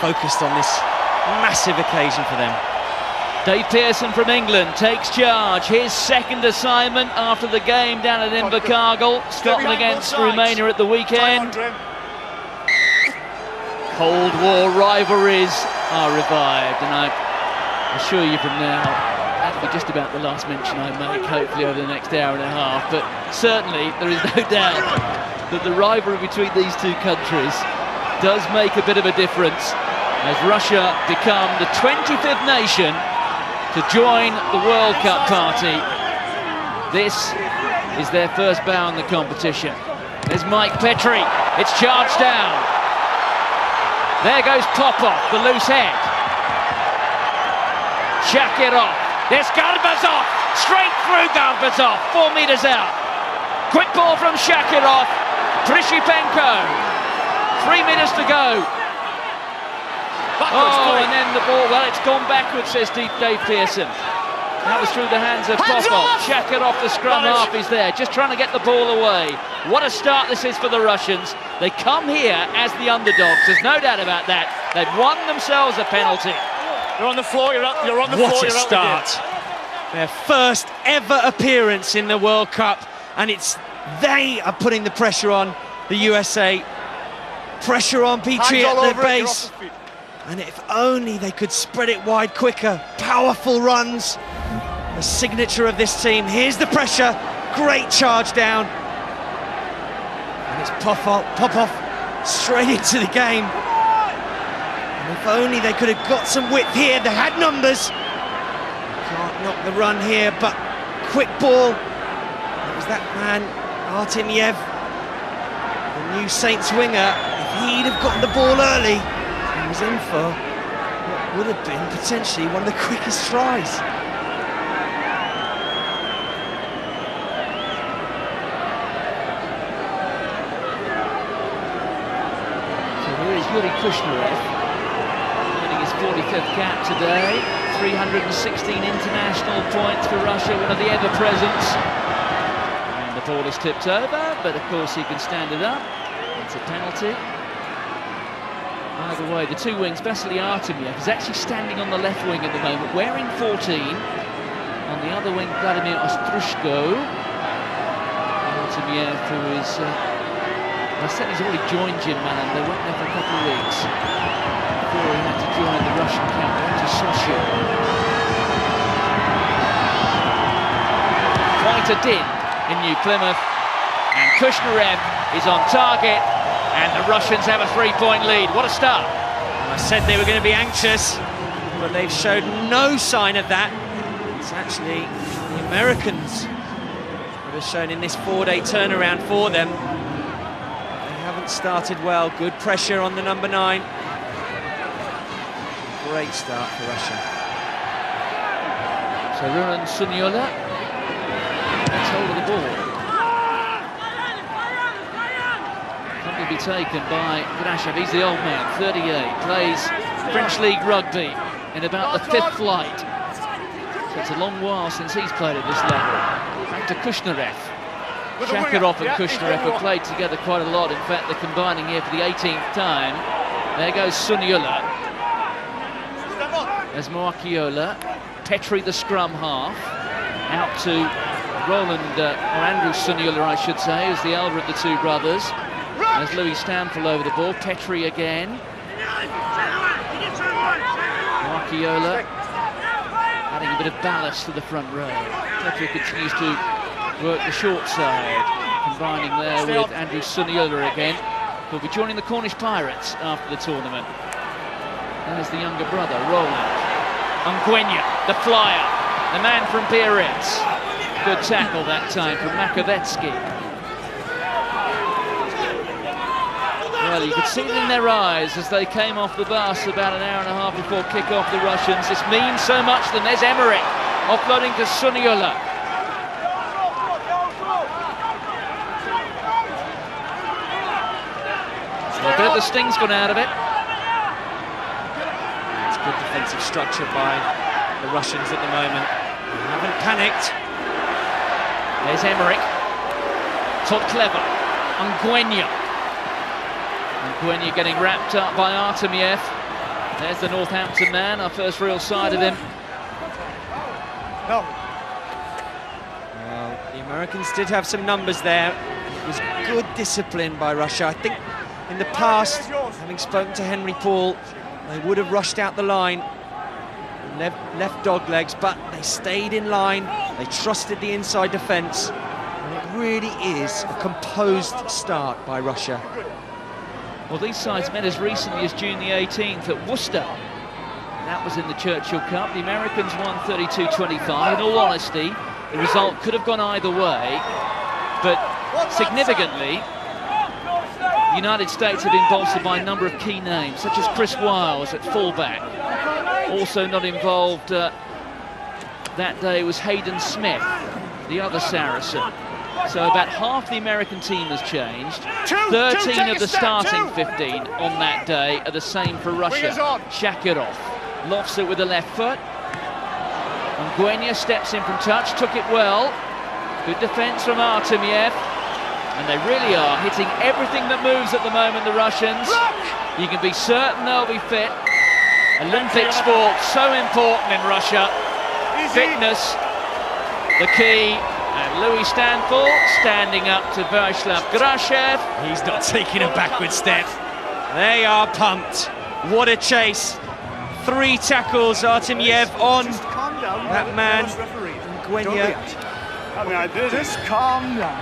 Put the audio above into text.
focused on this massive occasion for them. Dave Pearson from England takes charge. His second assignment after the game down at Invercargill. Scotland against Romania at the weekend. Cold War rivalries are revived, and I assure you from now, that'll be just about the last mention I make, hopefully over the next hour and a half. But certainly there is no doubt that the rivalry between these two countries does make a bit of a difference as Russia become the 25th nation to join the World Cup party. This is their first bow in the competition. There's Mike Petrie, it's charged down. There goes Popov, the loose head. Shakirov, there's Garbazov, straight through Garbazov, 4 meters out. Quick ball from Shakirov, Prishipenko, 3 minutes to go. And then the ball, well, it's gone backwards, says Dave Pearson. That was through the hands of Popov. Shakirov, the scrum half, is there, just trying to get the ball away. What a start this is for the Russians. They come here as the underdogs, there's no doubt about that. They've won themselves a penalty. You're on the floor, you're on the floor. What a start. Their first ever appearance in the World Cup, and they are putting the pressure on the USA. Pressure on Petrie at their base. And if only they could spread it wide quicker. Powerful runs, the signature of this team. Here's the pressure, great charge down. And it's Popov straight into the game. And if only they could have got some width here, they had numbers. Can't knock the run here, but quick ball. It was that man, Artemyev, the new Saints winger. If he'd have gotten the ball early, he was in for what would have been potentially one of the quickest tries. So here is Yuri Kushnerev, winning his 45th cap today. 316 international points for Russia, one of the ever-presents. And the ball is tipped over, but of course he can stand it up. It's a penalty. Either way, the two wings, Vasily Artemyev is actually standing on the left wing at the moment, wearing 14. On the other wing, Vladimir Ostrushko. Artemyev, who is, I said he's already joined Jim Mallon. They went there for a couple of weeks before he had to join the Russian camp, went to Sochi. Quite a din in New Plymouth, and Kushnerev is on target. And the Russians have a 3-point lead. What a start. I said they were going to be anxious, but they've showed no sign of that. It's actually the Americans that have shown in this 4-day turnaround for them. They haven't started well. Good pressure on the number 9. Great start for Russia. So Ruren Sunyola gets hold of the ball. Will be taken by Grashev. He's the old man, 38, plays French League rugby in about the 5th flight. So it's a long while since he's played at this level. Back to Kushnerev. Shakirov and Kushnerev have played together quite a lot. In fact, they're combining here for the 18th time. There goes Sunyola. There's Moakiola. Petrie, the scrum half. Out to Roland, or Andrew Sunyola, I should say, who's the elder of the two brothers. There's Louis Stamfel over the ball, Petrie again. Moakiola adding a bit of ballast to the front row. Petrie continues to work the short side, combining there with Andrew Sunyola again, who'll be joining the Cornish Pirates after the tournament. There's the younger brother, Roland. Ongwenya, the flyer, the man from Biarritz. Good tackle that time from Makovetsky. Well, you could see it in their eyes as they came off the bus about an hour and a half before kick-off, the Russians. This means so much to them. There's Emmerich offloading to Sunyola. A bit of the sting's gone out of it. It's good defensive structure by the Russians at the moment. They haven't panicked. There's Emmerich. Todd Clever. Ongwenya. Ongwenya getting wrapped up by Artemyev. There's the Northampton man, our first real sight of him. No. Well, the Americans did have some numbers there. It was good discipline by Russia. I think in the past, having spoken to Henry Paul, they would have rushed out the line, left dog legs, but they stayed in line. They trusted the inside defence. And it really is a composed start by Russia. Well, these sides met as recently as June the 18th at Worcester. That was in the Churchill Cup. The Americans won 32-25. In all honesty, the result could have gone either way, but significantly, the United States have been bolstered by a number of key names, such as Chris Wiles at fullback. Also not involved that day was Hayden Smith, the other Saracen. So about half the American team has changed. 13 of the starting 15 on that day are the same for Russia. Shakirov lofts it with the left foot. And Guenya steps in from touch, took it well. Good defence from Artemiev. And they really are hitting everything that moves at the moment, the Russians. You can be certain they'll be fit. Olympic sport, so important in Russia. Fitness, the key. And Louis Stanford standing up to Vasylav Grashev. He's not taking a backward step. They are pumped. What a chase. 3 tackles, Artemiev on that man. Guenya. I mean, just calm down.